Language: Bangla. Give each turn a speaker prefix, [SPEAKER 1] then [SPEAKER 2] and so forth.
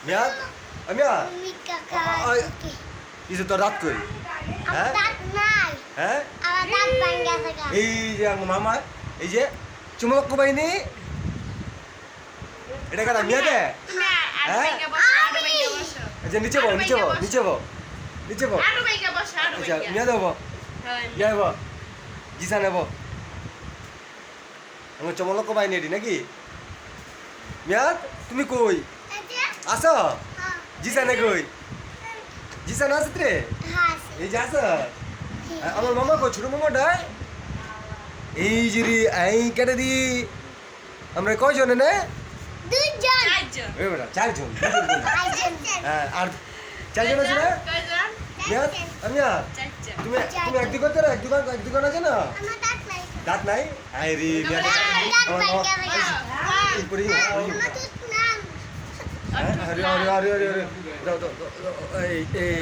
[SPEAKER 1] মেয়াদ মেয়াদ কিছু তো রাত করি হ্যাঁ হ্যাঁ এই যে আমার মামা এই যে চুমক বাহিনী এটা কারা মেয়াদে হ্যাঁ আচ্ছা নিচে বো নিচে বো নিচে বো নিচে বো আচ্ছা মেয়াদ হবো ইয়া হবো জিসা নেব আমার চমলক বাহিনী এটি নাকি মেয়াদ তুমি কই আসো জিসানে কই জিসান আসত রে এই যে আস আমার মামা কই ছোট মামা ডাই এই যে রে আই কেটে দি আমরা কয়জনে না এই বেটা চারজন হ্যাঁ আর চারজন আছে না মেয়াদ আমিয়া তুমি তুমি এক দোকান আছে না দাঁত নাই আই রে মেয়াদ আমার আরে আরে আরে আরে এই